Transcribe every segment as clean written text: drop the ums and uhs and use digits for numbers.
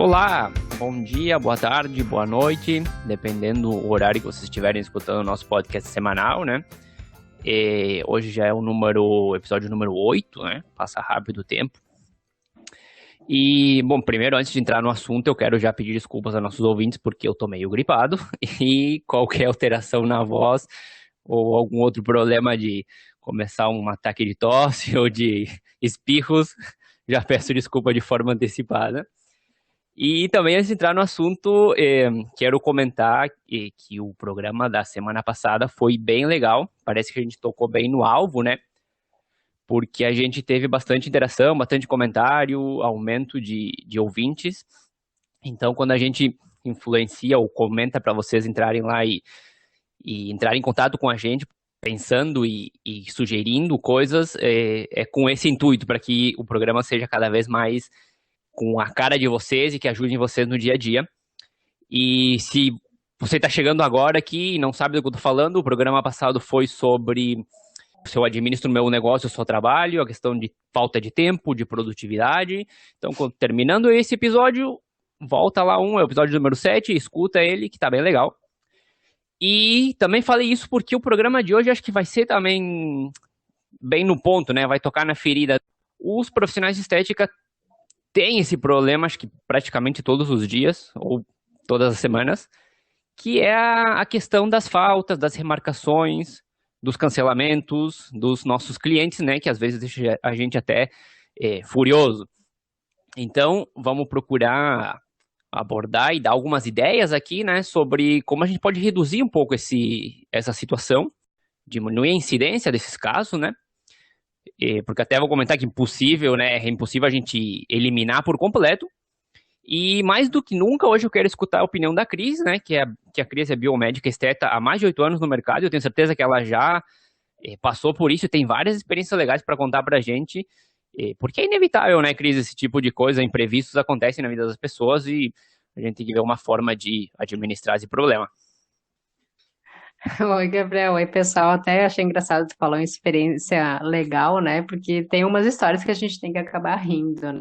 Olá, bom dia, boa tarde, boa noite, dependendo do horário que vocês estiverem escutando o nosso podcast semanal, né? Hoje já é o episódio número 8, né? Passa rápido o tempo. E, bom, primeiro, antes de entrar no assunto, eu quero já pedir desculpas a nossos ouvintes, porque eu tô meio gripado, e qualquer alteração na voz ou algum outro problema de começar um ataque de tosse ou de espirros, já peço desculpa de forma antecipada. E também, antes de entrar no assunto, quero comentar que o programa da semana passada foi bem legal. Parece que a gente tocou bem no alvo, né? Porque a gente teve bastante interação, bastante comentário, aumento de ouvintes. Então, quando a gente influencia ou comenta para vocês entrarem lá e entrarem em contato com a gente, pensando e sugerindo coisas, é com esse intuito, para que o programa seja cada vez mais com a cara de vocês e que ajudem vocês no dia a dia. E se você está chegando agora aqui e não sabe do que eu estou falando, o programa passado foi sobre se eu administro o meu negócio, o seu trabalho, a questão de falta de tempo, de produtividade. Então, terminando esse episódio, volta lá é o episódio número 7, escuta ele, que tá bem legal. E também falei isso porque o programa de hoje acho que vai ser também bem no ponto, né? Vai tocar na ferida. Os profissionais de estética têm esse problema, acho que praticamente todos os dias, ou todas as semanas, que é a questão das faltas, das remarcações, dos cancelamentos dos nossos clientes, né, que às vezes deixa a gente até furioso. Então, vamos procurar abordar e dar algumas ideias aqui, né, sobre como a gente pode reduzir um pouco essa situação, diminuir a incidência desses casos, né, porque até vou comentar que é impossível a gente eliminar por completo. E mais do que nunca, hoje eu quero escutar a opinião da Cris, né, que a Cris é biomédica esteta há mais de 8 anos no mercado, eu tenho certeza que ela já passou por isso e tem várias experiências legais para contar pra gente, porque é inevitável, né, Cris, esse tipo de coisa, imprevistos acontecem na vida das pessoas e a gente tem que ver uma forma de administrar esse problema. Oi, Gabriel. Oi, pessoal. Até achei engraçado tu falar uma experiência legal, né? Porque tem umas histórias que a gente tem que acabar rindo, né?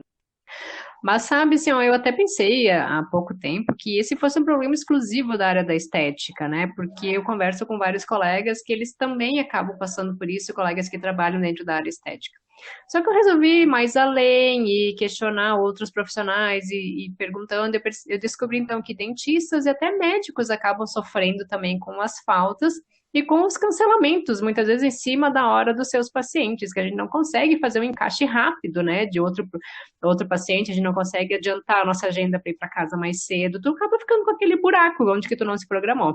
Mas sabe, assim, ó, eu até pensei há pouco tempo que esse fosse um problema exclusivo da área da estética, né? Porque eu converso com vários colegas que eles também acabam passando por isso, colegas que trabalham dentro da área estética. Só que eu resolvi ir mais além e questionar outros profissionais e perguntando, eu descobri então que dentistas e até médicos acabam sofrendo também com as faltas e com os cancelamentos, muitas vezes em cima da hora dos seus pacientes, que a gente não consegue fazer um encaixe rápido, né, de outro paciente, a gente não consegue adiantar a nossa agenda para ir para casa mais cedo, tu acaba ficando com aquele buraco onde que tu não se programou.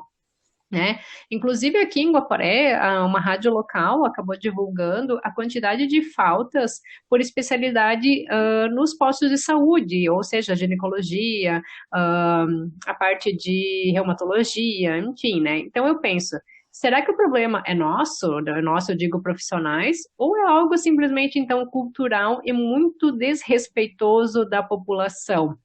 Né? Inclusive aqui em Guaporé, uma rádio local acabou divulgando a quantidade de faltas por especialidade nos postos de saúde, ou seja, ginecologia, a parte de reumatologia, enfim, né? Então eu penso, será que o problema é nosso, eu digo profissionais, ou é algo simplesmente então cultural e muito desrespeitoso da população?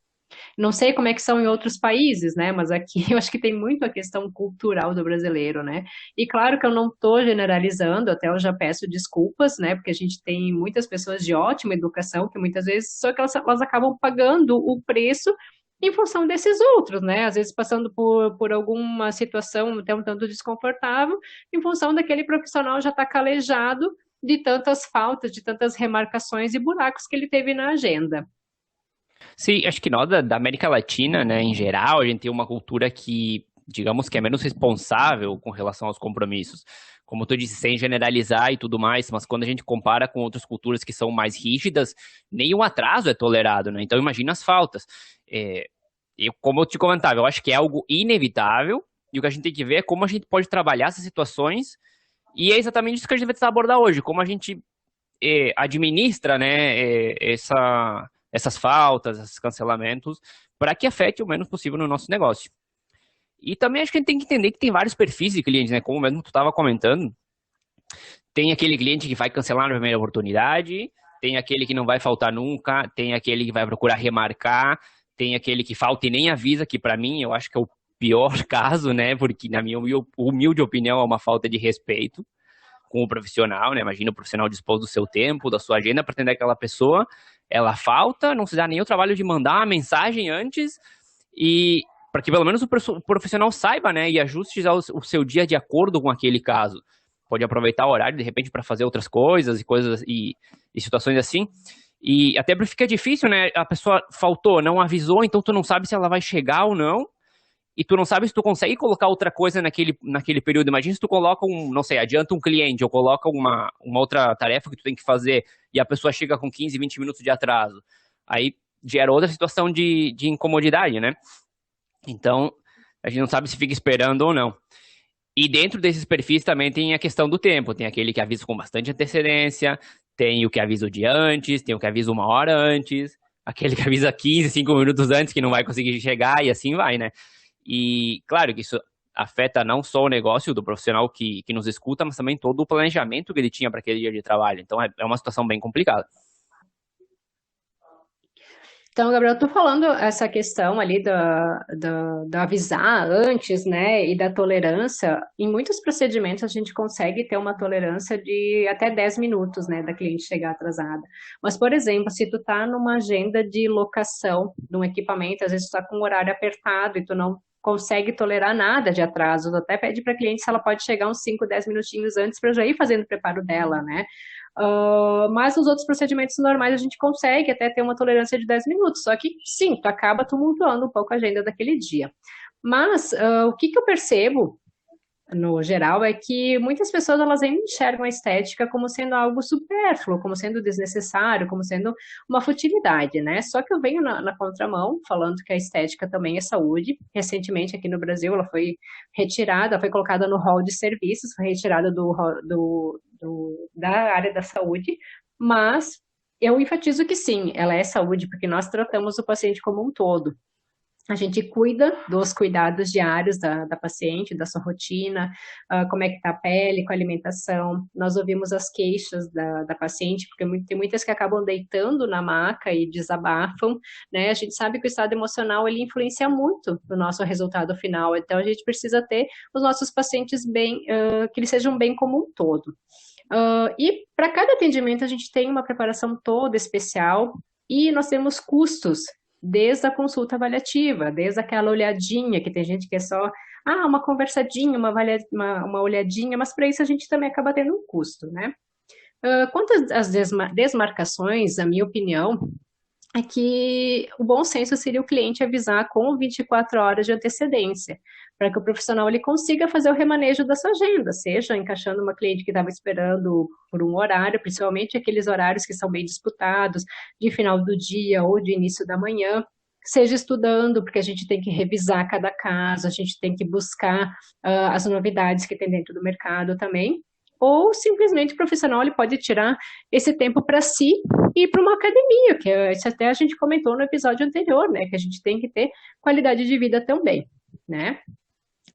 Não sei como é que são em outros países, né? Mas aqui eu acho que tem muito a questão cultural do brasileiro, né? E claro que eu não estou generalizando, até eu já peço desculpas, né? Porque a gente tem muitas pessoas de ótima educação que muitas vezes só que elas acabam pagando o preço em função desses outros, né? Às vezes passando por alguma situação até um tanto desconfortável, em função daquele profissional já estar calejado de tantas faltas, de tantas remarcações e buracos que ele teve na agenda. Sim, acho que nós da América Latina, né, em geral, a gente tem uma cultura que, digamos que é menos responsável com relação aos compromissos. Como tu disse, sem generalizar e tudo mais, mas quando a gente compara com outras culturas que são mais rígidas, nenhum atraso é tolerado, né? Então imagina as faltas. Como eu te comentava, eu acho que é algo inevitável e o que a gente tem que ver é como a gente pode trabalhar essas situações e é exatamente isso que a gente vai tentar abordar hoje, como a gente administra, né, essas faltas, esses cancelamentos, para que afete o menos possível no nosso negócio. E também acho que a gente tem que entender que tem vários perfis de clientes, né? Como mesmo tu estava comentando, tem aquele cliente que vai cancelar na primeira oportunidade, tem aquele que não vai faltar nunca, tem aquele que vai procurar remarcar, tem aquele que falta e nem avisa, que para mim eu acho que é o pior caso, né? Porque na minha humilde opinião é uma falta de respeito com o profissional, né? Imagina o profissional dispor do seu tempo, da sua agenda para atender aquela pessoa. ela falta, não se dá nem o trabalho de mandar a mensagem antes, e para que pelo menos o profissional saiba, né, e ajuste o seu dia de acordo com aquele caso. Pode aproveitar o horário, de repente, para fazer outras coisas e situações assim. E até porque fica difícil, né? A pessoa faltou, não avisou, então tu não sabe se ela vai chegar ou não. E tu não sabe se tu consegue colocar outra coisa naquele período. Imagina se tu coloca não sei, adianta um cliente ou coloca uma outra tarefa que tu tem que fazer e a pessoa chega com 15, 20 minutos de atraso. Aí gera outra situação de incomodidade, né? Então, a gente não sabe se fica esperando ou não. E dentro desses perfis também tem a questão do tempo. Tem aquele que avisa com bastante antecedência, tem o que avisa o dia antes, tem o que avisa uma hora antes, aquele que avisa 15, 5 minutos antes que não vai conseguir chegar e assim vai, né? E claro que isso afeta não só o negócio do profissional que nos escuta, mas também todo o planejamento que ele tinha para aquele dia de trabalho. Então é uma situação bem complicada. Então, Gabriel, tô falando essa questão ali do avisar antes, né, e da tolerância. Em muitos procedimentos a gente consegue ter uma tolerância de até 10 minutos, né, da cliente chegar atrasada. Mas, por exemplo, se tu tá numa agenda de locação de um equipamento, às vezes tu tá com um horário apertado e tu não consegue tolerar nada de atraso, tu até pede para a cliente se ela pode chegar uns 5, 10 minutinhos antes para já ir fazendo o preparo dela, né? Mas nos outros procedimentos normais a gente consegue até ter uma tolerância de 10 minutos, só que sim, tu acaba tumultuando um pouco a agenda daquele dia. Mas o que eu percebo no geral, é que muitas pessoas elas ainda enxergam a estética como sendo algo supérfluo, como sendo desnecessário, como sendo uma futilidade, né? Só que eu venho na contramão, falando que a estética também é saúde. Recentemente, aqui no Brasil, ela foi retirada, foi colocada no rol de serviços, foi retirada da área da saúde, mas eu enfatizo que sim, ela é saúde, porque nós tratamos o paciente como um todo. A gente cuida dos cuidados diários da paciente, da sua rotina, como é que está a pele, com a alimentação. Nós ouvimos as queixas da paciente, porque tem muitas que acabam deitando na maca e desabafam, né? A gente sabe que o estado emocional, ele influencia muito no nosso resultado final, então a gente precisa ter os nossos pacientes bem, que eles sejam bem como um todo. E para cada atendimento a gente tem uma preparação toda especial e nós temos custos desde a consulta avaliativa, desde aquela olhadinha, que tem gente que é só, uma conversadinha, uma olhadinha, mas para isso a gente também acaba tendo um custo, né? Quanto às desmarcações, a minha opinião é que o bom senso seria o cliente avisar com 24 horas de antecedência, para que o profissional ele consiga fazer o remanejo da sua agenda, seja encaixando uma cliente que estava esperando por um horário, principalmente aqueles horários que são bem disputados, de final do dia ou de início da manhã, seja estudando, porque a gente tem que revisar cada caso, a gente tem que buscar as novidades que tem dentro do mercado também, ou simplesmente o profissional ele pode tirar esse tempo para si e ir para uma academia, que isso até a gente comentou no episódio anterior, né, que a gente tem que ter qualidade de vida também, né?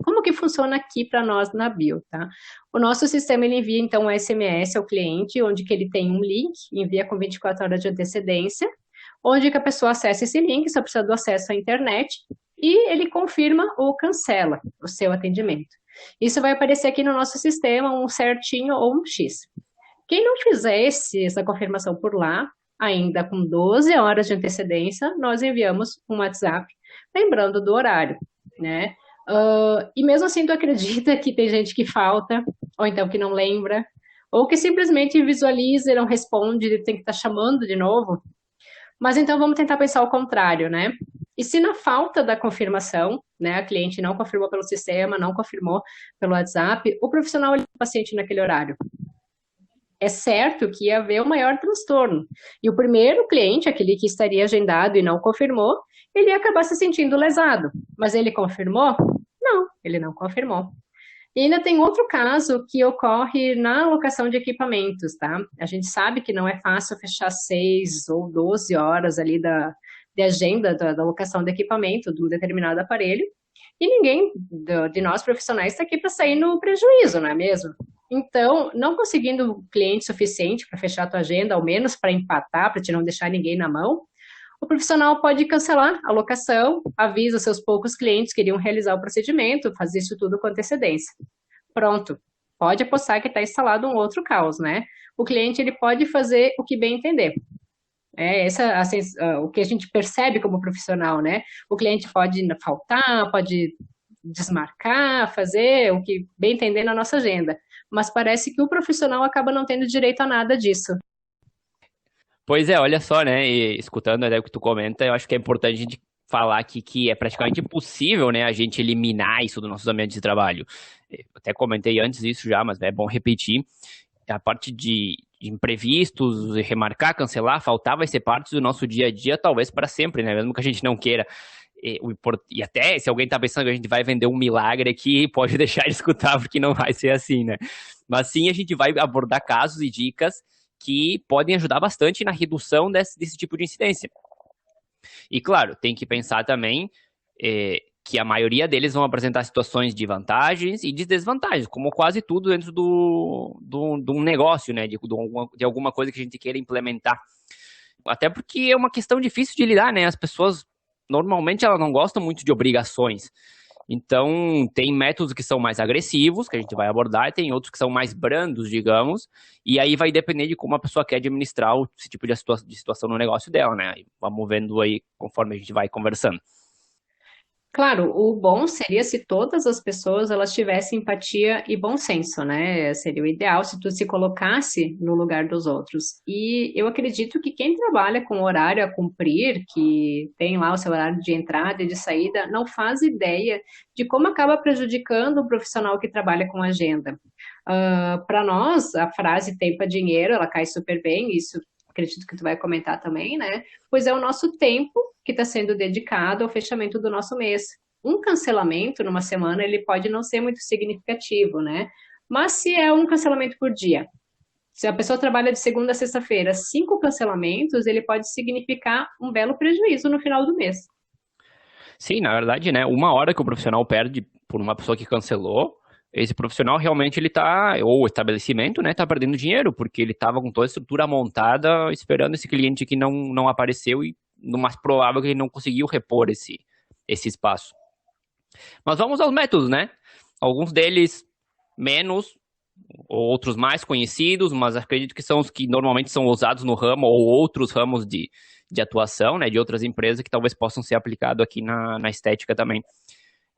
Como que funciona aqui para nós na Bio, tá? O nosso sistema, ele envia, então, um SMS ao cliente, onde que ele tem um link, envia com 24 horas de antecedência, onde que a pessoa acessa esse link, só precisa do acesso à internet, e ele confirma ou cancela o seu atendimento. Isso vai aparecer aqui no nosso sistema, um certinho ou um X. Quem não fizer essa confirmação por lá, ainda com 12 horas de antecedência, nós enviamos um WhatsApp, lembrando do horário, né? E mesmo assim, tu acredita que tem gente que falta, ou então que não lembra, ou que simplesmente visualiza e não responde, tem que estar chamando de novo? Mas então vamos tentar pensar o contrário, né? E se na falta da confirmação, né, a cliente não confirmou pelo sistema, não confirmou pelo WhatsApp, o profissional olhou o paciente naquele horário, é certo que ia haver um maior transtorno. E o primeiro cliente, aquele que estaria agendado e não confirmou, ele ia acabar se sentindo lesado. Mas ele confirmou? Não, ele não confirmou. E ainda tem outro caso que ocorre na alocação de equipamentos, tá? A gente sabe que não é fácil fechar 6 ou 12 horas ali de agenda da alocação de equipamento de um determinado aparelho, e ninguém de nós profissionais está aqui para sair no prejuízo, não é mesmo? Então, não conseguindo cliente suficiente para fechar a tua agenda, ao menos para empatar, para te não deixar ninguém na mão, o profissional pode cancelar a locação, avisa seus poucos clientes que iriam realizar o procedimento, fazer isso tudo com antecedência. Pronto, pode apostar que está instalado um outro caos, né? O cliente ele pode fazer o que bem entender. O que a gente percebe como profissional, né? O cliente pode faltar, pode desmarcar, fazer o que bem entender na nossa agenda. Mas parece que o profissional acaba não tendo direito a nada disso. Pois é, olha só, né? E escutando até o que tu comenta, eu acho que é importante a gente falar aqui que é praticamente impossível, né, a gente eliminar isso dos nossos ambientes de trabalho. Eu até comentei antes isso já, mas é bom repetir. A parte de imprevistos, remarcar, cancelar, faltar, vai ser parte do nosso dia a dia, talvez para sempre, né? Mesmo que a gente não queira. E até se alguém tá pensando que a gente vai vender um milagre aqui, pode deixar de escutar, porque não vai ser assim, né? Mas sim, a gente vai abordar casos e dicas que podem ajudar bastante na redução desse tipo de incidência. E claro, tem que pensar também que a maioria deles vão apresentar situações de vantagens e de desvantagens, como quase tudo dentro de um negócio, né? De alguma coisa que a gente queira implementar. Até porque é uma questão difícil de lidar, né? As pessoas normalmente elas não gostam muito de obrigações. Então, tem métodos que são mais agressivos, que a gente vai abordar, e tem outros que são mais brandos, digamos, e aí vai depender de como a pessoa quer administrar esse tipo de situação no negócio dela, né? Vamos vendo aí conforme a gente vai conversando. Claro, o bom seria se todas as pessoas elas tivessem empatia e bom senso, né? Seria o ideal se tu se colocasse no lugar dos outros. E eu acredito que quem trabalha com horário a cumprir, que tem lá o seu horário de entrada e de saída, não faz ideia de como acaba prejudicando o profissional que trabalha com agenda. Para nós, a frase tempo é dinheiro, ela cai super bem, isso acredito que tu vai comentar também, né? Pois é o nosso tempo que está sendo dedicado ao fechamento do nosso mês. Um cancelamento numa semana, ele pode não ser muito significativo, né? Mas se é um cancelamento por dia, se a pessoa trabalha de segunda a sexta-feira, 5 cancelamentos, ele pode significar um belo prejuízo no final do mês. Sim, na verdade, né? Uma hora que o profissional perde por uma pessoa que cancelou, esse profissional realmente ele tá, ou o estabelecimento, né, tá perdendo dinheiro, porque ele estava com toda a estrutura montada, esperando esse cliente que não apareceu e no mais provável que ele não conseguiu repor esse espaço. Mas vamos aos métodos, né? Alguns deles menos, outros mais conhecidos, mas acredito que são os que normalmente são usados no ramo ou outros ramos de atuação, né, de outras empresas que talvez possam ser aplicados aqui na estética também.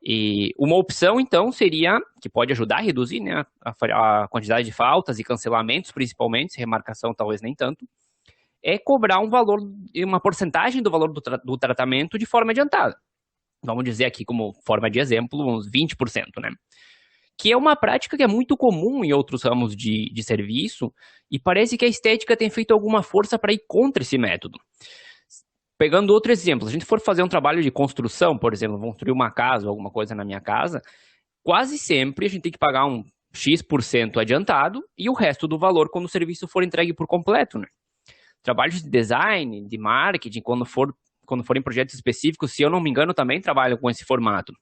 E uma opção, então, seria, que pode ajudar a reduzir, né, a quantidade de faltas e cancelamentos, principalmente, remarcação talvez nem tanto, é cobrar um valor, uma porcentagem do valor do tratamento de forma adiantada. Vamos dizer aqui como forma de exemplo, uns 20%, né? Que é uma prática que é muito comum em outros ramos de serviço e parece que a estética tem feito alguma força para ir contra esse método. Pegando outro exemplo, se a gente for fazer um trabalho de construção, por exemplo, construir uma casa ou alguma coisa na minha casa, quase sempre a gente tem que pagar um X% adiantado e o resto do valor quando o serviço for entregue por completo, né? Trabalhos de design, de marketing, quando forem projetos específicos, se eu não me engano, também trabalham com esse formato.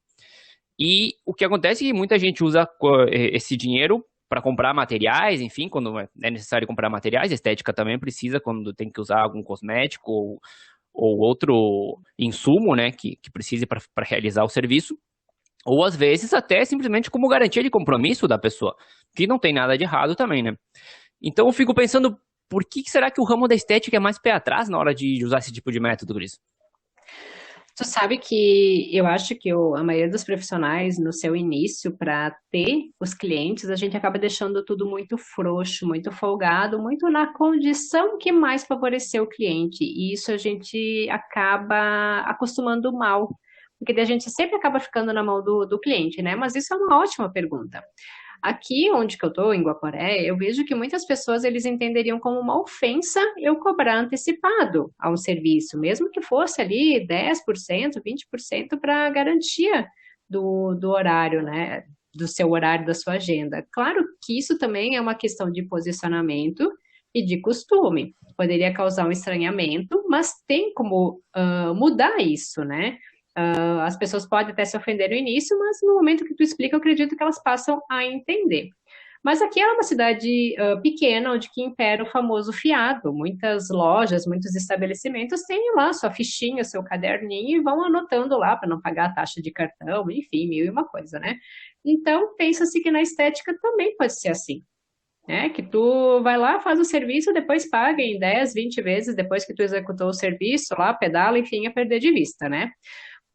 E o que acontece é que muita gente usa esse dinheiro para comprar materiais, enfim, quando é necessário comprar materiais, a estética também precisa quando tem que usar algum cosmético ou outro insumo, né, que precise para realizar o serviço, ou às vezes até simplesmente como garantia de compromisso da pessoa, que não tem nada de errado também, né? Então eu fico pensando, por que será que o ramo da estética é mais pé atrás na hora de usar esse tipo de método, Cris? Tu sabe que eu acho que a maioria dos profissionais, no seu início, para ter os clientes, a gente acaba deixando tudo muito frouxo, muito folgado, muito na condição que mais favoreceu o cliente. E isso a gente acaba acostumando mal, porque daí a gente sempre acaba ficando na mão do cliente, né? Mas isso é uma ótima pergunta. Aqui onde que eu estou, em Guaporé, eu vejo que muitas pessoas eles entenderiam como uma ofensa eu cobrar antecipado a um serviço, mesmo que fosse ali 10%, 20% para garantia do horário, né? Do seu horário, da sua agenda. Claro que isso também é uma questão de posicionamento e de costume. Poderia causar um estranhamento, mas tem como mudar isso, né? As pessoas podem até se ofender no início, mas no momento que tu explica, eu acredito que elas passam a entender. Mas aqui é uma cidade pequena, onde que impera o famoso fiado. Muitas lojas, muitos estabelecimentos têm lá sua fichinha, seu caderninho e vão anotando lá para não pagar a taxa de cartão, enfim, mil e uma coisa, né? Então, pensa-se que na estética também pode ser assim. né? Que tu vai lá, faz o serviço, depois paga em 10, 20 vezes depois que tu executou o serviço lá, pedala, enfim, a perder de vista, né?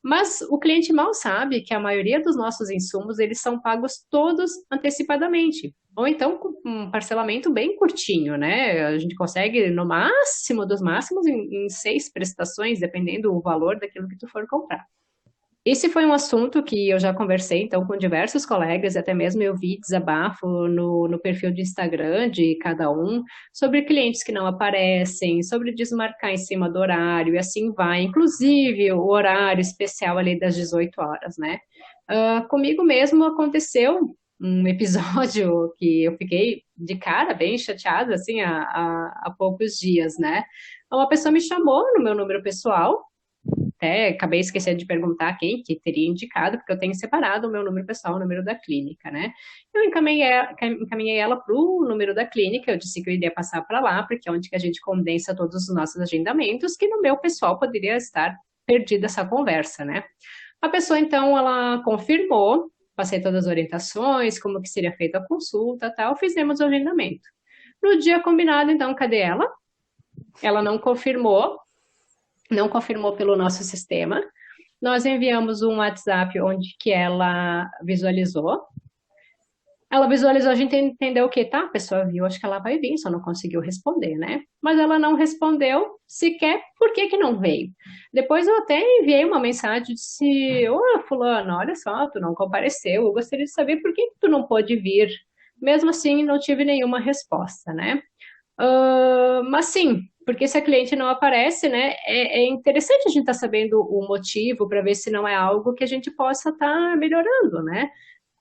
Mas o cliente mal sabe que a maioria dos nossos insumos, eles são pagos todos antecipadamente. Ou então com um parcelamento bem curtinho, né? A gente consegue, no máximo dos máximos, em 6 prestações, dependendo do valor daquilo que tu for comprar. Esse foi um assunto que eu já conversei, então, com diversos colegas, e até mesmo eu vi desabafo no perfil de Instagram de cada um, sobre clientes que não aparecem, sobre desmarcar em cima do horário, e assim vai, inclusive o horário especial ali das 18 horas, né? Comigo mesmo aconteceu um episódio que eu fiquei de cara bem chateada, assim, há poucos dias, né? Uma pessoa me chamou no meu número pessoal, até acabei esquecendo de perguntar quem que teria indicado, porque eu tenho separado o meu número pessoal, o número da clínica, né? Eu encaminhei ela para o número da clínica, eu disse que eu iria passar para lá, porque é onde que a gente condensa todos os nossos agendamentos, que no meu pessoal poderia estar perdida essa conversa, né? A pessoa, então, ela confirmou, passei todas as orientações, como que seria feita a consulta, tal, fizemos o agendamento. No dia combinado, então, cadê ela? Ela não confirmou pelo nosso sistema. Nós enviamos um WhatsApp onde que ela visualizou. Ela visualizou, a gente entendeu o que, tá? A pessoa viu, acho que ela vai vir, só não conseguiu responder, né? Mas ela não respondeu sequer por que que não veio. Depois eu até enviei uma mensagem, disse, ô fulano, olha só, tu não compareceu, eu gostaria de saber por que que tu não pôde vir. Mesmo assim, não tive nenhuma resposta, né? Mas sim, porque se a cliente não aparece, né, é interessante a gente estar sabendo o motivo para ver se não é algo que a gente possa estar melhorando, né?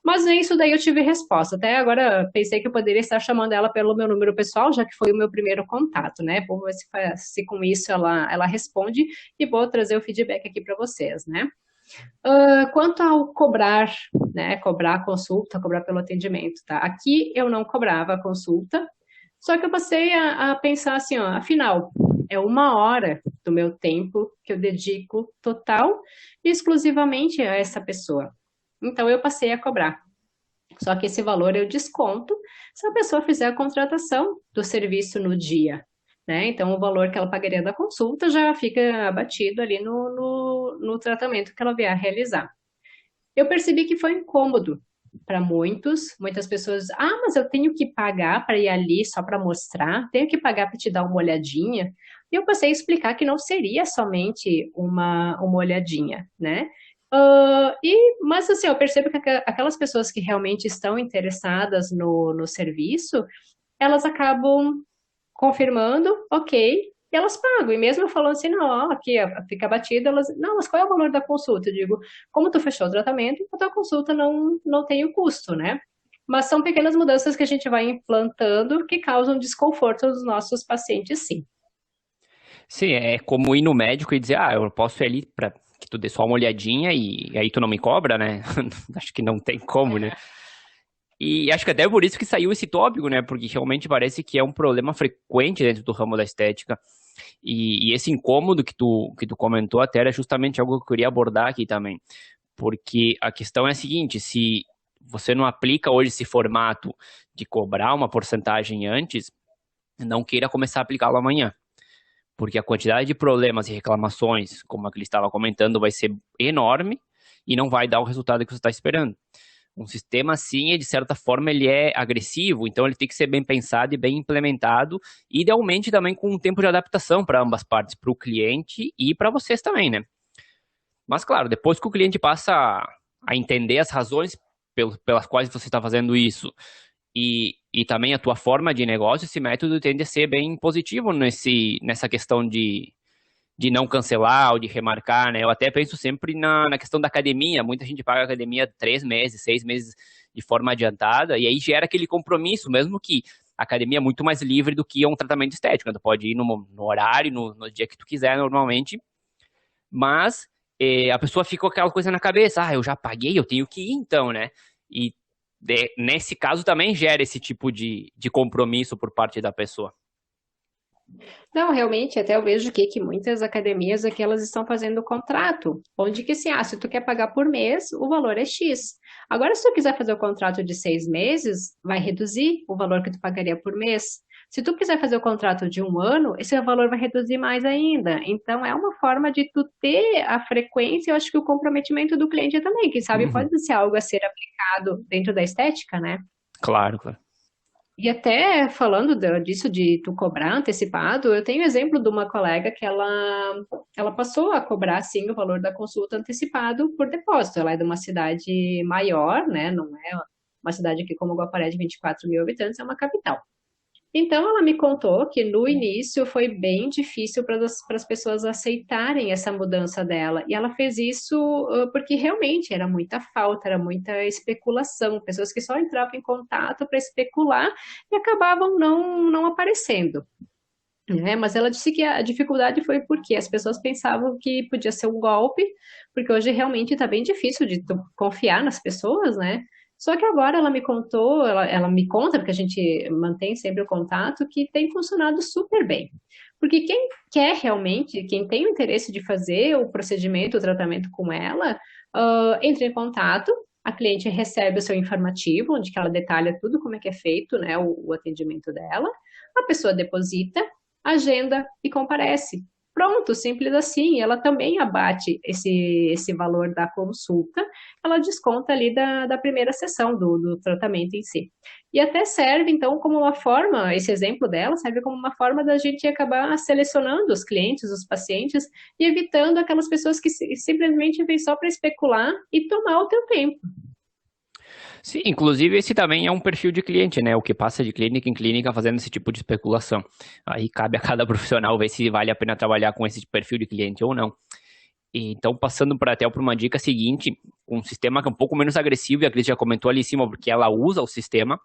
Mas nem isso daí eu tive resposta. Até agora pensei que eu poderia estar chamando ela pelo meu número pessoal, já que foi o meu primeiro contato, né? Vou ver se com isso ela responde e vou trazer o feedback aqui para vocês, né? Quanto ao cobrar, né? Cobrar a consulta, cobrar pelo atendimento, tá? Aqui eu não cobrava a consulta, só que eu passei a pensar assim, ó, afinal, é 1 hora do meu tempo que eu dedico total e exclusivamente a essa pessoa. Então eu passei a cobrar. Só que esse valor eu desconto se a pessoa fizer a contratação do serviço no dia, né? Então o valor que ela pagaria da consulta já fica abatido ali no tratamento que ela vier a realizar. Eu percebi que foi incômodo para muitas pessoas. Ah, mas eu tenho que pagar para ir ali só para mostrar, tenho que pagar para te dar uma olhadinha. E eu passei a explicar que não seria somente uma olhadinha, né? Mas assim, eu percebo que aquelas pessoas que realmente estão interessadas no serviço, elas acabam confirmando, ok, e elas pagam. E mesmo eu falando assim, não, ó, aqui ó, fica batido, elas, não, mas qual é o valor da consulta? Eu digo, como tu fechou o tratamento, a tua consulta não tem o custo, né? Mas são pequenas mudanças que a gente vai implantando que causam desconforto nos nossos pacientes, sim. Sim, é como ir no médico e dizer, ah, eu posso ir ali pra que tu dê só uma olhadinha e aí tu não me cobra, né? Acho que não tem como, né? E acho que até por isso que saiu esse tópico, né? Porque realmente parece que é um problema frequente dentro do ramo da estética. E esse incômodo que tu comentou até era justamente algo que eu queria abordar aqui também. Porque a questão é a seguinte, se você não aplica hoje esse formato de cobrar uma porcentagem antes, não queira começar a aplicá-lo amanhã. Porque a quantidade de problemas e reclamações, como a que ele estava comentando, vai ser enorme e não vai dar o resultado que você está esperando. Um sistema assim, de certa forma, ele é agressivo, então ele tem que ser bem pensado e bem implementado, idealmente também com um tempo de adaptação para ambas partes, para o cliente e para vocês também, né? Mas claro, depois que o cliente passa a entender as razões pelas quais você está fazendo isso e também a tua forma de negócio, esse método tende a ser bem positivo nessa questão de não cancelar ou de remarcar, né? Eu até penso sempre na questão da academia. Muita gente paga a academia 3 meses, 6 meses de forma adiantada, e aí gera aquele compromisso, mesmo que a academia é muito mais livre do que um tratamento estético. Né? Tu pode ir no horário, no dia que tu quiser normalmente, mas a pessoa fica com aquela coisa na cabeça, ah, eu já paguei, eu tenho que ir então, né? E nesse caso também gera esse tipo de compromisso por parte da pessoa. Não, realmente, até eu vejo que muitas academias aqui elas estão fazendo contrato, onde que assim, se tu quer pagar por mês, o valor é X. Agora, se tu quiser fazer o contrato de 6 meses, vai reduzir o valor que tu pagaria por mês. Se tu quiser fazer o contrato de um ano, esse valor vai reduzir mais ainda. Então, é uma forma de tu ter a frequência, eu acho que o comprometimento do cliente também, quem sabe Uhum. pode ser algo a ser aplicado dentro da estética, né? Claro, claro. E até falando disso de tu cobrar antecipado, eu tenho exemplo de uma colega que ela passou a cobrar, sim, o valor da consulta antecipado por depósito. Ela é de uma cidade maior, né? Não é uma cidade que, como Guaporé, de 24 mil habitantes, é uma capital. Então, ela me contou que no início foi bem difícil para as pessoas aceitarem essa mudança dela. E ela fez isso porque realmente era muita falta, era muita especulação, pessoas que só entravam em contato para especular e acabavam não aparecendo. Né? Mas ela disse que a dificuldade foi porque as pessoas pensavam que podia ser um golpe, porque hoje realmente está bem difícil de tu confiar nas pessoas, né? Só que agora ela me contou, ela me conta, porque a gente mantém sempre o contato, que tem funcionado super bem. Porque quem quer realmente, quem tem o interesse de fazer o procedimento, o tratamento com ela, entra em contato, a cliente recebe o seu informativo, onde que ela detalha tudo como é que é feito, né, o atendimento dela, a pessoa deposita, agenda e comparece. Pronto, simples assim. Ela também abate esse valor da consulta, ela desconta ali da primeira sessão do tratamento em si. E até serve, então, como uma forma, esse exemplo dela serve como uma forma da gente acabar selecionando os clientes, os pacientes, e evitando aquelas pessoas que simplesmente vêm só para especular e tomar o teu tempo. Sim, inclusive esse também é um perfil de cliente, né? O que passa de clínica em clínica fazendo esse tipo de especulação. Aí cabe a cada profissional ver se vale a pena trabalhar com esse perfil de cliente ou não. E, então, passando para até para uma dica seguinte, um sistema que é um pouco menos agressivo, e a Cris já comentou ali em cima, porque ela usa o sistema,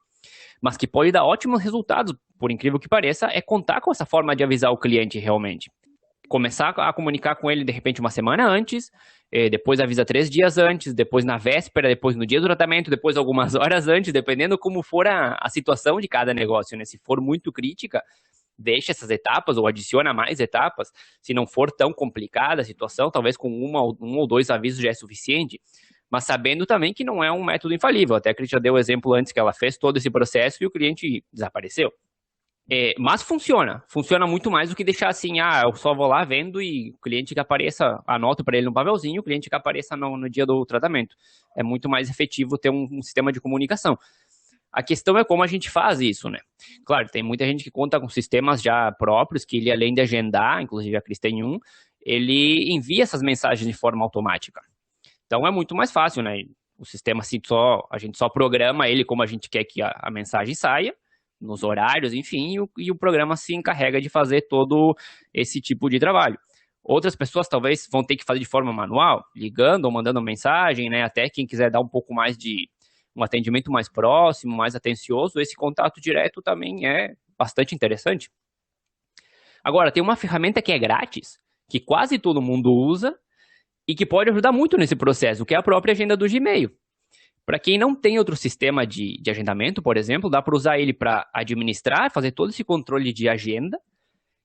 mas que pode dar ótimos resultados, por incrível que pareça, é contar com essa forma de avisar o cliente realmente. Começar a comunicar com ele de repente uma semana antes, depois avisa 3 dias antes, depois na véspera, depois no dia do tratamento, depois algumas horas antes, dependendo como for a situação de cada negócio, né? Se for muito crítica, deixa essas etapas ou adiciona mais etapas. Se não for tão complicada a situação, talvez com um ou dois avisos já é suficiente. Mas sabendo também que não é um método infalível. Até a Cris já deu o exemplo antes que ela fez todo esse processo e o cliente desapareceu. Mas funciona. Funciona muito mais do que deixar assim, eu só vou lá vendo e o cliente que apareça, anoto para ele no papelzinho, o cliente que apareça no dia do tratamento. É muito mais efetivo ter um sistema de comunicação. A questão é como a gente faz isso, né? Claro, tem muita gente que conta com sistemas já próprios, que ele, além de agendar, inclusive a Cris tem um, ele envia essas mensagens de forma automática. Então é muito mais fácil, né? O sistema assim, a gente só programa ele como a gente quer que a mensagem saia, nos horários, enfim, e o programa se encarrega de fazer todo esse tipo de trabalho. Outras pessoas talvez vão ter que fazer de forma manual, ligando ou mandando mensagem, né? Até quem quiser dar um pouco mais de um atendimento mais próximo, mais atencioso, esse contato direto também é bastante interessante. Agora, tem uma ferramenta que é grátis, que quase todo mundo usa e que pode ajudar muito nesse processo, que é a própria agenda do Gmail. Para quem não tem outro sistema de agendamento, por exemplo, dá para usar ele para administrar, fazer todo esse controle de agenda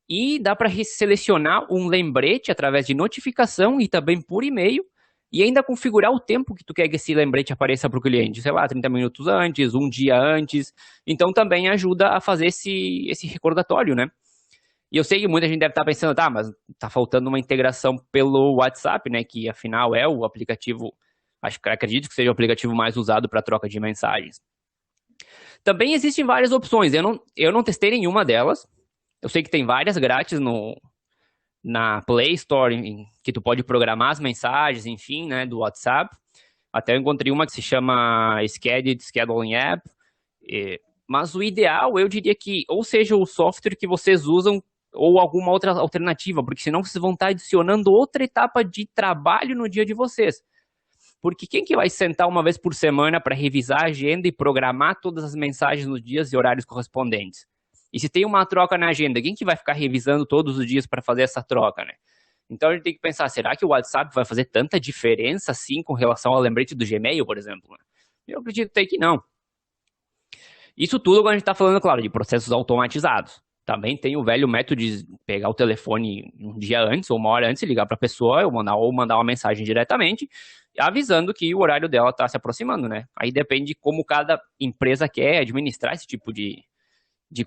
e dá para selecionar um lembrete através de notificação e também por e-mail e ainda configurar o tempo que tu quer que esse lembrete apareça para o cliente, sei lá, 30 minutos antes, um dia antes. Então também ajuda a fazer esse recordatório, né? E eu sei que muita gente deve estar pensando, tá, mas tá faltando uma integração pelo WhatsApp, né? Que afinal é o aplicativo, acredito que seja o aplicativo mais usado para troca de mensagens. Também existem várias opções. Eu não testei nenhuma delas. Eu sei que tem várias grátis na Play Store, que tu pode programar as mensagens, enfim, né, do WhatsApp. Até eu encontrei uma que se chama Scheduling App. Mas o ideal, eu diria que, ou seja, o software que vocês usam, ou alguma outra alternativa, porque senão vocês vão estar adicionando outra etapa de trabalho no dia de vocês. Porque quem que vai sentar uma vez por semana para revisar a agenda e programar todas as mensagens nos dias e horários correspondentes? E se tem uma troca na agenda, quem que vai ficar revisando todos os dias para fazer essa troca, né? Então a gente tem que pensar, será que o WhatsApp vai fazer tanta diferença assim com relação ao lembrete do Gmail, por exemplo? Eu acredito até que não. Isso tudo quando a gente está falando, claro, de processos automatizados. Também tem o velho método de pegar o telefone um dia antes ou uma hora antes e ligar para a pessoa ou mandar uma mensagem diretamente, avisando que o horário dela está se aproximando, né? Aí depende de como cada empresa quer administrar esse tipo de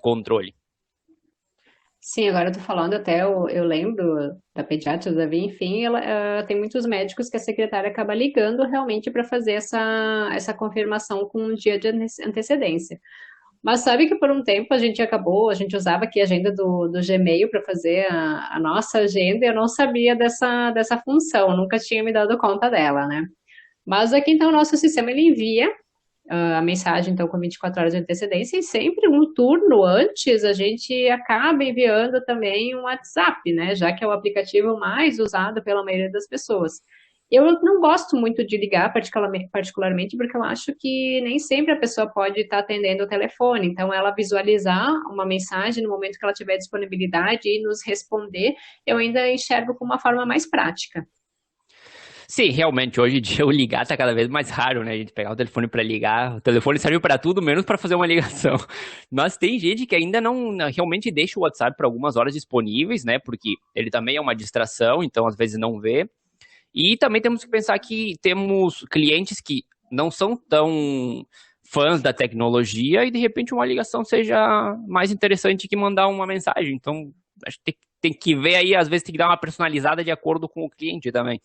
controle. Sim, agora eu tô falando até, eu lembro da pediatra, da Vi, enfim, tem muitos médicos que a secretária acaba ligando realmente para fazer essa confirmação com um dia de antecedência. Mas sabe que por um tempo a gente usava aqui a agenda do Gmail para fazer a nossa agenda e eu não sabia dessa função, eu nunca tinha me dado conta dela, né? Mas aqui então o nosso sistema ele envia a mensagem então com 24 horas de antecedência e sempre um turno antes a gente acaba enviando também um WhatsApp, né? Já que é o aplicativo mais usado pela maioria das pessoas. Eu não gosto muito de ligar particularmente porque eu acho que nem sempre a pessoa pode estar atendendo o telefone. Então, ela visualizar uma mensagem no momento que ela tiver disponibilidade e nos responder, eu ainda enxergo como uma forma mais prática. Sim, realmente, hoje em dia o ligar tá cada vez mais raro, né? A gente pegar o telefone para ligar. O telefone serve para tudo, menos para fazer uma ligação. Mas tem gente que ainda não realmente deixa o WhatsApp para algumas horas disponíveis, né? Porque ele também é uma distração, então às vezes não vê. E também temos que pensar que temos clientes que não são tão fãs da tecnologia e de repente uma ligação seja mais interessante que mandar uma mensagem. Então, acho que tem que ver aí, às vezes tem que dar uma personalizada de acordo com o cliente também.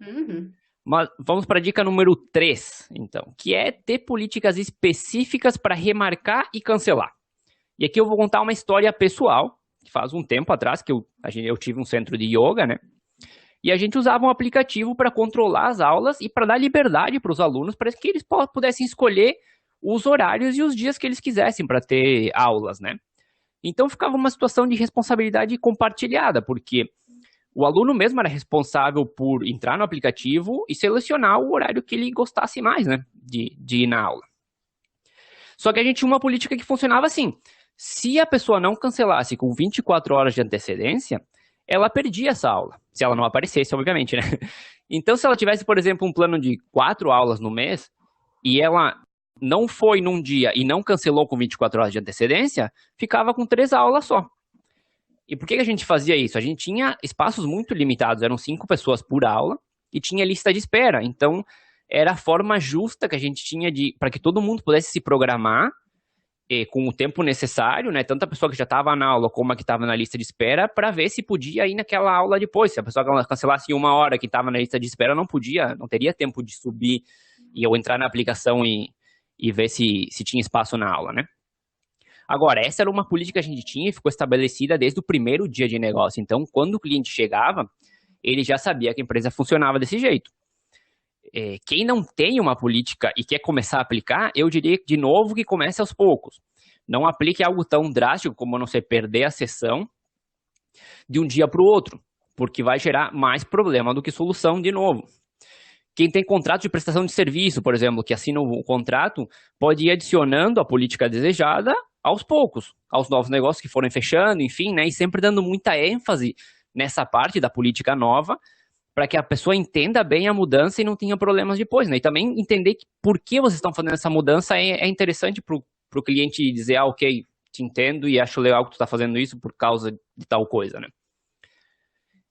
Uhum. Mas vamos para a dica número 3, então, que é ter políticas específicas para remarcar e cancelar. E aqui eu vou contar uma história pessoal, que faz um tempo atrás, que eu tive um centro de yoga, né? E a gente usava um aplicativo para controlar as aulas e para dar liberdade para os alunos, para que eles pudessem escolher os horários e os dias que eles quisessem para ter aulas, né? Então ficava uma situação de responsabilidade compartilhada, porque o aluno mesmo era responsável por entrar no aplicativo e selecionar o horário que ele gostasse mais, né, de ir na aula. Só que a gente tinha uma política que funcionava assim: se a pessoa não cancelasse com 24 horas de antecedência, ela perdia essa aula. Se ela não aparecesse, obviamente, né? Então, se ela tivesse, por exemplo, um plano de 4 aulas no mês e ela não foi num dia e não cancelou com 24 horas de antecedência, ficava com 3 aulas só. E por que a gente fazia isso? A gente tinha espaços muito limitados, eram 5 pessoas por aula e tinha lista de espera. Então, era a forma justa que a gente tinha para que todo mundo pudesse se programar com o tempo necessário, né? Tanto a pessoa que já estava na aula como a que estava na lista de espera, para ver se podia ir naquela aula depois. Se a pessoa cancelasse em uma hora que estava na lista de espera, não podia, não teria tempo de subir e eu entrar na aplicação e ver se tinha espaço na aula, né? Agora, essa era uma política que a gente tinha e ficou estabelecida desde o primeiro dia de negócio. Então, quando o cliente chegava, ele já sabia que a empresa funcionava desse jeito. Quem não tem uma política e quer começar a aplicar, eu diria de novo que comece aos poucos. Não aplique algo tão drástico como não sei, perder a sessão de um dia para o outro, porque vai gerar mais problema do que solução de novo. Quem tem contrato de prestação de serviço, por exemplo, que assina o contrato, pode ir adicionando a política desejada aos poucos, aos novos negócios que forem fechando, enfim, né, e sempre dando muita ênfase nessa parte da política nova, para que a pessoa entenda bem a mudança e não tenha problemas depois, né? E também entender que por que vocês estão fazendo essa mudança é interessante para o cliente dizer, ok, te entendo e acho legal que tu está fazendo isso por causa de tal coisa, né?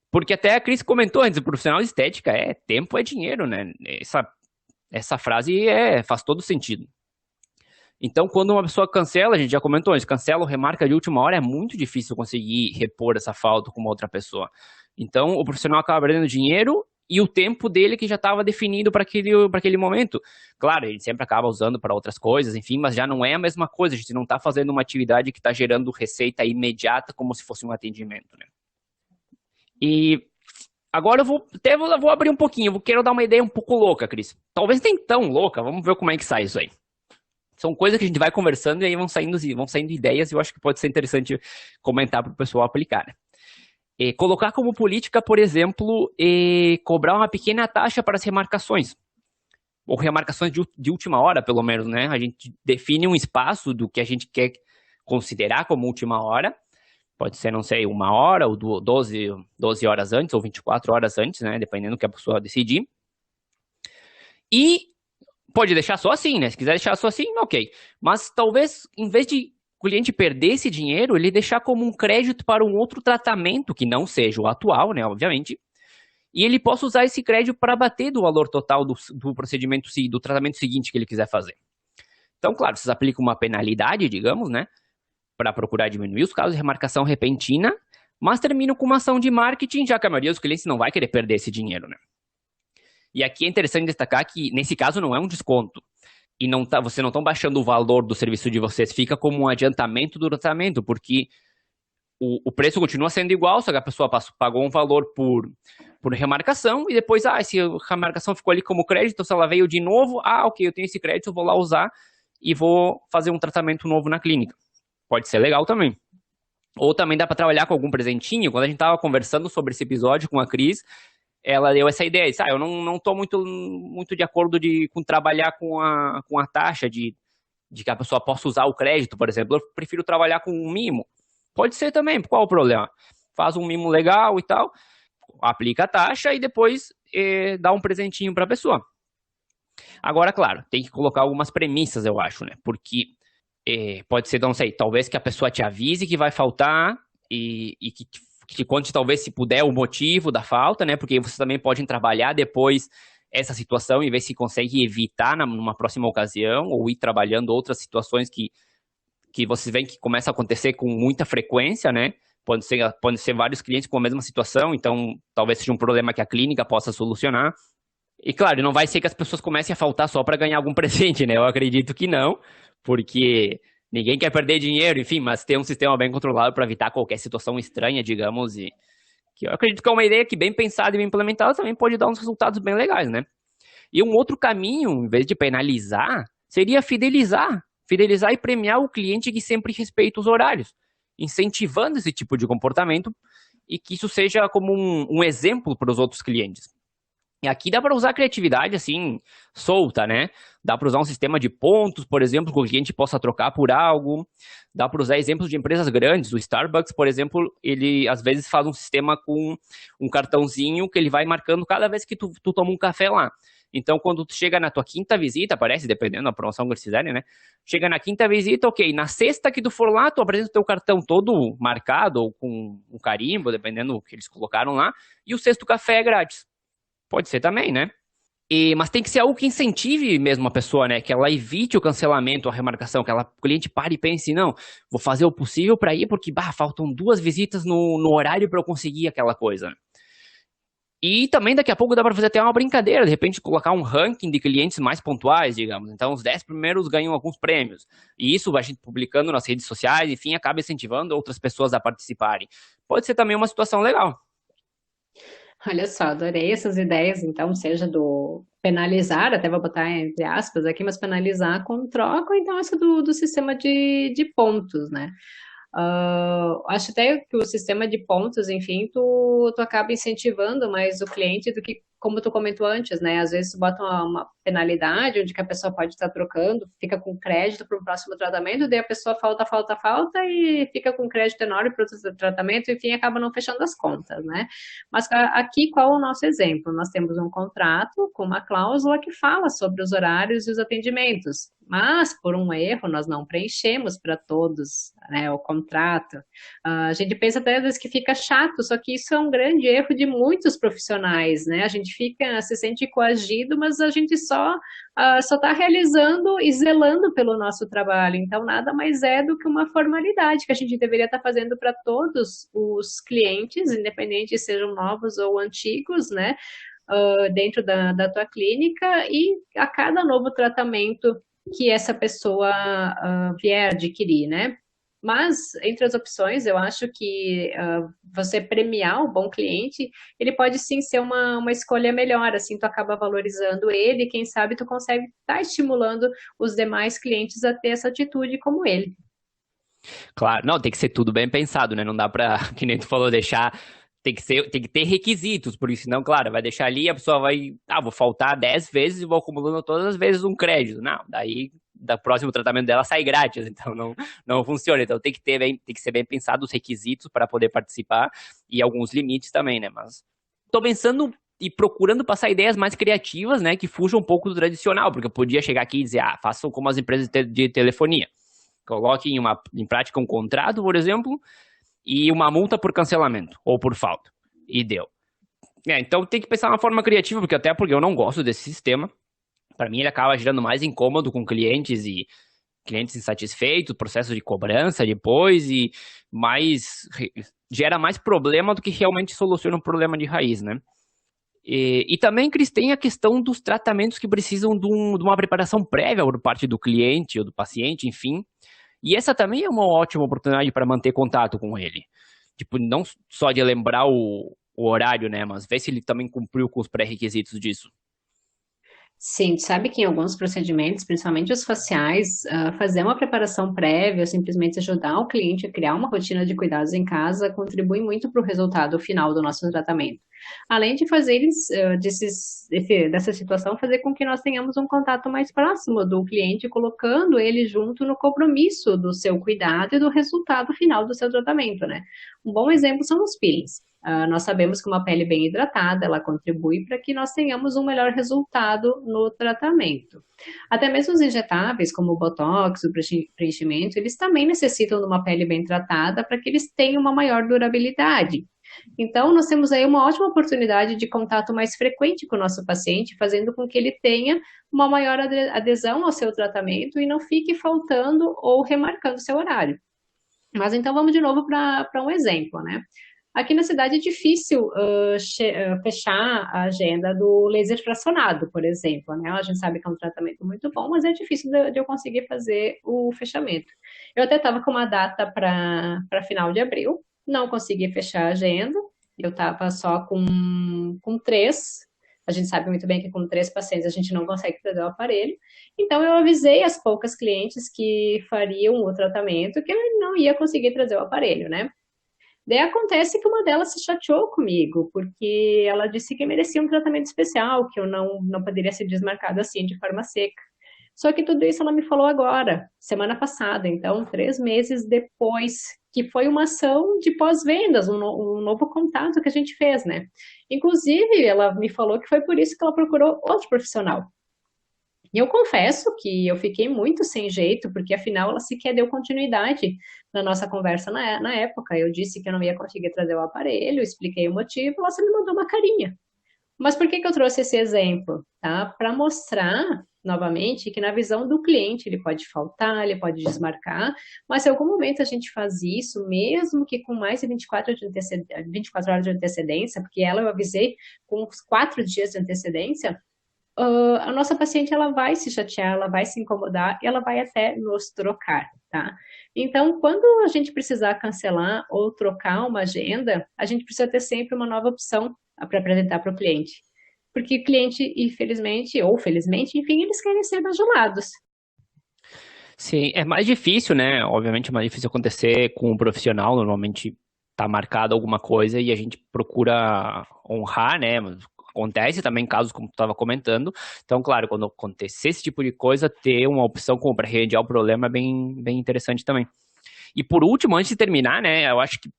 Porque até a Cris comentou antes, o profissional de estética tempo é dinheiro, né? Essa frase faz todo sentido. Então, quando uma pessoa cancela, a gente já comentou antes, cancela ou remarca de última hora, é muito difícil conseguir repor essa falta com uma outra pessoa. Então, o profissional acaba perdendo dinheiro e o tempo dele que já estava definido para aquele momento. Claro, ele sempre acaba usando para outras coisas, enfim, mas já não é a mesma coisa. A gente não está fazendo uma atividade que está gerando receita imediata como se fosse um atendimento, né? E agora eu vou abrir um pouquinho, eu quero dar uma ideia um pouco louca, Cris. Talvez nem tão louca, vamos ver como é que sai isso aí. São coisas que a gente vai conversando e aí vão saindo ideias e eu acho que pode ser interessante comentar para o pessoal aplicar, né? Colocar como política, por exemplo, cobrar uma pequena taxa para as remarcações. Ou remarcações de última hora, pelo menos, né? A gente define um espaço do que a gente quer considerar como última hora. Pode ser, não sei, 1 hora ou 12 horas antes ou 24 horas antes, né? Dependendo do que a pessoa decidir. E pode deixar só assim, né? Se quiser deixar só assim, ok. Mas talvez, em vez de o cliente perder esse dinheiro, ele deixar como um crédito para um outro tratamento, que não seja o atual, né, obviamente, e ele possa usar esse crédito para abater do valor total do procedimento, do tratamento seguinte que ele quiser fazer. Então, claro, vocês aplicam uma penalidade, digamos, né, para procurar diminuir os casos de remarcação repentina, mas terminam com uma ação de marketing, já que a maioria dos clientes não vai querer perder esse dinheiro, né? E aqui é interessante destacar que, nesse caso, não é um desconto. E não tá, você não está baixando o valor do serviço de vocês, fica como um adiantamento do tratamento, porque o preço continua sendo igual, só que a pessoa pagou um valor por remarcação, e depois, essa remarcação ficou ali como crédito, se ela veio de novo, ok, eu tenho esse crédito, eu vou lá usar e vou fazer um tratamento novo na clínica. Pode ser legal também. Ou também dá para trabalhar com algum presentinho. Quando a gente estava conversando sobre esse episódio com a Cris, ela deu essa ideia, disse, eu não estou muito de acordo com trabalhar com a taxa de que a pessoa possa usar o crédito, por exemplo. Eu prefiro trabalhar com um mimo. Pode ser também, qual o problema? Faz um mimo legal e tal, aplica a taxa e depois dá um presentinho para a pessoa. Agora, claro, tem que colocar algumas premissas, eu acho, né? Porque pode ser, não sei, talvez que a pessoa te avise que vai faltar e que te conte, talvez, se puder, o motivo da falta, né? Porque você também pode trabalhar depois essa situação e ver se consegue evitar numa próxima ocasião ou ir trabalhando outras situações que vocês veem que começa a acontecer com muita frequência, né? Pode ser vários clientes com a mesma situação, então talvez seja um problema que a clínica possa solucionar. E claro, não vai ser que as pessoas comecem a faltar só para ganhar algum presente, né? Eu acredito que não, porque ninguém quer perder dinheiro, enfim, mas ter um sistema bem controlado para evitar qualquer situação estranha, digamos, e que eu acredito que é uma ideia que bem pensada e bem implementada também pode dar uns resultados bem legais, né? E um outro caminho, em vez de penalizar, seria fidelizar e premiar o cliente que sempre respeita os horários, incentivando esse tipo de comportamento e que isso seja como um exemplo para os outros clientes. E aqui dá para usar a criatividade assim, solta, né? Dá para usar um sistema de pontos, por exemplo, que o cliente possa trocar por algo. Dá para usar exemplos de empresas grandes. O Starbucks, por exemplo, ele às vezes faz um sistema com um cartãozinho que ele vai marcando cada vez que tu toma um café lá. Então, quando tu chega na tua quinta visita, parece, dependendo da promoção que eles fizerem, né? Chega na quinta visita, ok. Na sexta que tu for lá, tu apresenta o teu cartão todo marcado ou com um carimbo, dependendo do que eles colocaram lá. E o sexto café é grátis. Pode ser também, né? Mas tem que ser algo que incentive mesmo a pessoa, né? Que ela evite o cancelamento, a remarcação, que o cliente pare e pense, não, vou fazer o possível para ir porque, faltam 2 visitas no horário para eu conseguir aquela coisa. E também daqui a pouco dá para fazer até uma brincadeira, de repente colocar um ranking de clientes mais pontuais, digamos. Então os 10 primeiros ganham alguns prêmios. E isso a gente publicando nas redes sociais, enfim, acaba incentivando outras pessoas a participarem. Pode ser também uma situação legal. Olha só, adorei essas ideias, então, seja do penalizar, até vou botar entre aspas aqui, mas penalizar com troca, ou então essa do sistema de pontos, né? Acho até que o sistema de pontos, enfim, tu acaba incentivando mais o cliente do que, como tu comentou antes, né? Às vezes tu bota uma penalidade, onde que a pessoa pode estar trocando, fica com crédito para o próximo tratamento, daí a pessoa falta e fica com crédito enorme para o tratamento, enfim, acaba não fechando as contas, né? Mas aqui, qual é o nosso exemplo? Nós temos um contrato com uma cláusula que fala sobre os horários e os atendimentos, mas por um erro nós não preenchemos para todos, né, o contrato. A gente pensa até às vezes que fica chato, só que isso é um grande erro de muitos profissionais, né? A gente se sente coagido, mas a gente só está realizando e zelando pelo nosso trabalho. Então, nada mais é do que uma formalidade que a gente deveria estar fazendo para todos os clientes, independente sejam novos ou antigos, né? Dentro da tua clínica, e a cada novo tratamento que essa pessoa vier adquirir, né? Mas, entre as opções, eu acho que você premiar o bom cliente, ele pode sim ser uma escolha melhor, assim tu acaba valorizando ele, e quem sabe tu consegue estar estimulando os demais clientes a ter essa atitude como ele. Claro, não, tem que ser tudo bem pensado, né? Não dá pra, que nem tu falou, deixar. Tem que ter requisitos, porque senão, claro, vai deixar ali, a pessoa vai. Vou faltar 10 vezes e vou acumulando todas as vezes um crédito. Não, daí, do próximo tratamento dela sai grátis, então não funciona. Então tem que ser bem pensado os requisitos para poder participar e alguns limites também, né? Mas tô pensando e procurando passar ideias mais criativas, né? Que fujam um pouco do tradicional, porque eu podia chegar aqui e dizer, façam como as empresas de telefonia. coloque em prática um contrato, por exemplo, e uma multa por cancelamento ou por falta. E deu. Então tem que pensar uma forma criativa, porque eu não gosto desse sistema. Para mim ele acaba gerando mais incômodo com clientes e clientes insatisfeitos, processo de cobrança depois e mais gera mais problema do que realmente soluciona um problema de raiz, né? E também, Cris, tem a questão dos tratamentos que precisam de uma preparação prévia por parte do cliente ou do paciente, enfim. E essa também é uma ótima oportunidade para manter contato com ele. Tipo, não só de lembrar o horário, né? Mas ver se ele também cumpriu com os pré-requisitos disso. Sim, tu sabe que em alguns procedimentos, principalmente os faciais, fazer uma preparação prévia, ou simplesmente ajudar o cliente a criar uma rotina de cuidados em casa, contribui muito para o resultado final do nosso tratamento. Além de fazer dessa situação, fazer com que nós tenhamos um contato mais próximo do cliente, colocando ele junto no compromisso do seu cuidado e do resultado final do seu tratamento, né? Um bom exemplo são os peelings. Nós sabemos que uma pele bem hidratada, ela contribui para que nós tenhamos um melhor resultado no tratamento. Até mesmo os injetáveis, como o Botox, o preenchimento, eles também necessitam de uma pele bem tratada para que eles tenham uma maior durabilidade. Então, nós temos aí uma ótima oportunidade de contato mais frequente com o nosso paciente, fazendo com que ele tenha uma maior adesão ao seu tratamento e não fique faltando ou remarcando seu horário. Mas então vamos de novo para um exemplo, né? Aqui na cidade é difícil fechar a agenda do laser fracionado, por exemplo, né? A gente sabe que é um tratamento muito bom, mas é difícil de eu conseguir fazer o fechamento. Eu até estava com uma data para final de abril, não consegui fechar a agenda, eu estava só com três. A gente sabe muito bem que com três pacientes a gente não consegue trazer o aparelho. Então eu avisei as poucas clientes que fariam o tratamento que eu não ia conseguir trazer o aparelho, né? Daí acontece que uma delas se chateou comigo, porque ela disse que merecia um tratamento especial, que eu não poderia ser desmarcada assim, de forma seca. Só que tudo isso ela me falou agora, semana passada, então 3 meses depois, que foi uma ação de pós-vendas, um novo contato que a gente fez, né? Inclusive, ela me falou que foi por isso que ela procurou outro profissional. E eu confesso que eu fiquei muito sem jeito, porque afinal ela sequer deu continuidade na nossa conversa na época. Eu disse que eu não ia conseguir trazer o aparelho, expliquei o motivo, ela só me mandou uma carinha. Mas por que eu trouxe esse exemplo? Tá? Para mostrar, novamente, que na visão do cliente ele pode faltar, ele pode desmarcar, mas se em algum momento a gente faz isso, mesmo que com mais de 24 horas de antecedência, porque ela eu avisei com uns 4 dias de antecedência, a nossa paciente ela vai se chatear, ela vai se incomodar e ela vai até nos trocar, tá? Então, quando a gente precisar cancelar ou trocar uma agenda, a gente precisa ter sempre uma nova opção para apresentar para o cliente. Porque o cliente, infelizmente, ou felizmente, enfim, eles querem ser bajulados. Sim, é mais difícil, né? Obviamente é mais difícil acontecer com um profissional, normalmente tá marcado alguma coisa e a gente procura honrar, né? Acontece também casos como tu estava comentando. Então, claro, quando acontecer esse tipo de coisa, ter uma opção como para remediar o problema é bem interessante também. E por último, antes de terminar, né, eu acho que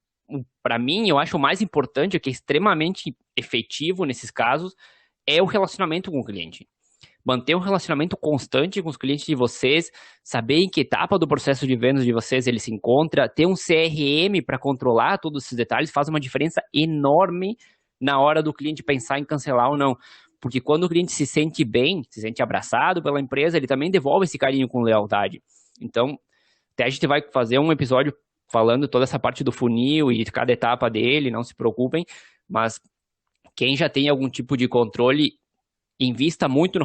para mim, eu acho o mais importante, o que é extremamente efetivo nesses casos, é o relacionamento com o cliente. Manter um relacionamento constante com os clientes de vocês, saber em que etapa do processo de vendas de vocês ele se encontra, ter um CRM para controlar todos esses detalhes faz uma diferença enorme na hora do cliente pensar em cancelar ou não. Porque quando o cliente se sente bem, se sente abraçado pela empresa, ele também devolve esse carinho com lealdade. Então, até a gente vai fazer um episódio falando toda essa parte do funil e de cada etapa dele, não se preocupem, mas quem já tem algum tipo de controle, invista muito no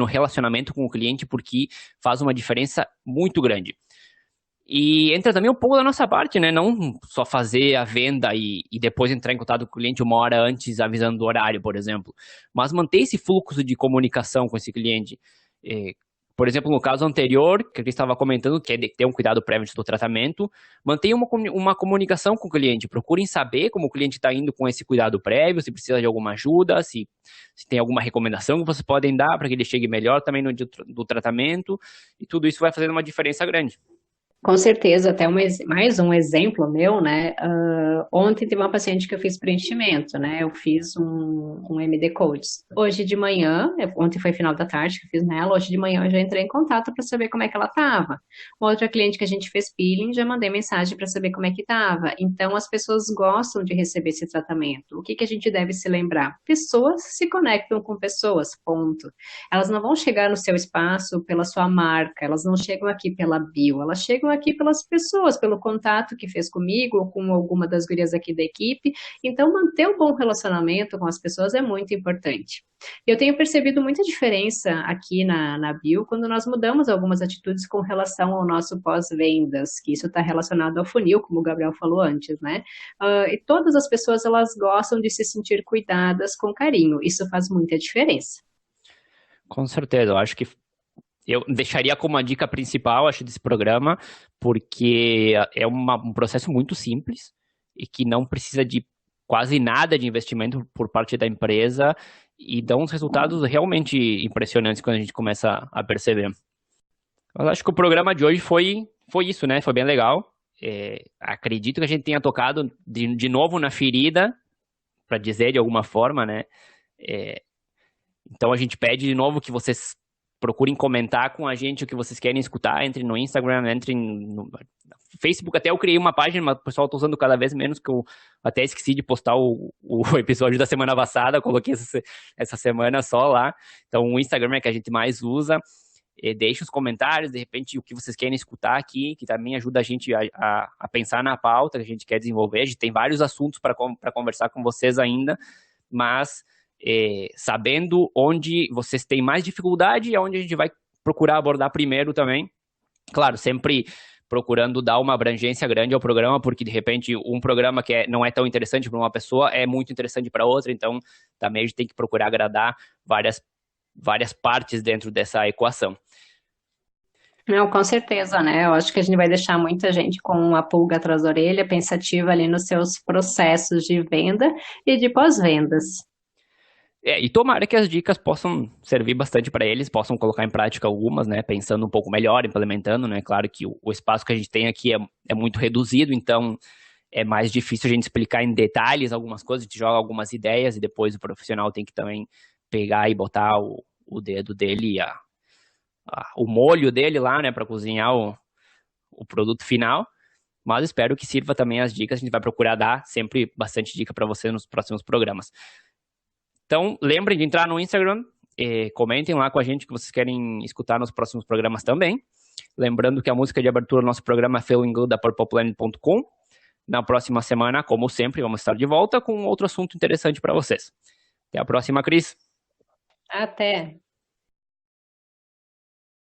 relacionamento com o cliente, porque faz uma diferença muito grande. E entra também um pouco da nossa parte, né? Não só fazer a venda e depois entrar em contato com o cliente uma hora antes, avisando do horário, por exemplo. Mas manter esse fluxo de comunicação com esse cliente. Por exemplo, no caso anterior, que eu estava comentando, que é de ter um cuidado prévio do tratamento, mantenha uma comunicação com o cliente. Procurem saber como o cliente está indo com esse cuidado prévio, se precisa de alguma ajuda, se tem alguma recomendação que vocês podem dar para que ele chegue melhor também no dia do tratamento. E tudo isso vai fazendo uma diferença grande. Com certeza, até mais um exemplo meu, né? Ontem teve uma paciente que eu fiz preenchimento, né? Eu fiz um MD Codes. Hoje de manhã, ontem foi final da tarde que eu fiz nela, hoje de manhã eu já entrei em contato para saber como é que ela estava. Outra cliente que a gente fez peeling, já mandei mensagem para saber como é que estava. Então, as pessoas gostam de receber esse tratamento. O que que a gente deve se lembrar? Pessoas se conectam com pessoas, ponto. Elas não vão chegar no seu espaço pela sua marca, elas não chegam aqui pela bio, elas chegam aqui pelas pessoas, pelo contato que fez comigo ou com alguma das gurias aqui da equipe. Então, manter um bom relacionamento com as pessoas é muito importante. Eu tenho percebido muita diferença aqui na bio quando nós mudamos algumas atitudes com relação ao nosso pós-vendas, que isso está relacionado ao funil, como o Gabriel falou antes, né? E todas as pessoas elas gostam de se sentir cuidadas com carinho. Isso faz muita diferença. Com certeza, eu acho que eu deixaria como a dica principal, acho, desse programa, porque é um processo muito simples e que não precisa de quase nada de investimento por parte da empresa e dá uns resultados realmente impressionantes quando a gente começa a perceber. Eu acho que o programa de hoje foi isso, né? Foi bem legal. Acredito que a gente tenha tocado de novo na ferida, para dizer de alguma forma, né? É, então a gente pede de novo que vocês procurem comentar com a gente o que vocês querem escutar, entre no Instagram, entre no Facebook. Até eu criei uma página, mas o pessoal está usando cada vez menos, que eu até esqueci de postar o episódio da semana passada, eu coloquei essa semana só lá. Então o Instagram é que a gente mais usa. Deixe os comentários, de repente, o que vocês querem escutar aqui, que também ajuda a gente a pensar na pauta que a gente quer desenvolver. A gente tem vários assuntos para conversar com vocês ainda, mas sabendo onde vocês têm mais dificuldade e onde a gente vai procurar abordar primeiro também. Claro, sempre procurando dar uma abrangência grande ao programa, porque de repente um programa que não é tão interessante para uma pessoa é muito interessante para outra, então também a gente tem que procurar agradar várias partes dentro dessa equação. Não, com certeza, né? Eu acho que a gente vai deixar muita gente com uma pulga atrás da orelha, pensativa ali nos seus processos de venda e de pós-vendas. E tomara que as dicas possam servir bastante para eles, possam colocar em prática algumas, né? Pensando um pouco melhor, implementando, né? Claro que o espaço que a gente tem aqui é muito reduzido, então é mais difícil a gente explicar em detalhes algumas coisas, a gente joga algumas ideias e depois o profissional tem que também pegar e botar o dedo dele, o molho dele lá, né? Para cozinhar o produto final. Mas espero que sirva também as dicas, a gente vai procurar dar sempre bastante dica para você nos próximos programas. Então, lembrem de entrar no Instagram, comentem lá com a gente o que vocês querem escutar nos próximos programas também. Lembrando que a música de abertura do nosso programa é Feeling Good, da purpleplanet.com. Na próxima semana, como sempre, vamos estar de volta com outro assunto interessante para vocês. Até a próxima, Cris. Até.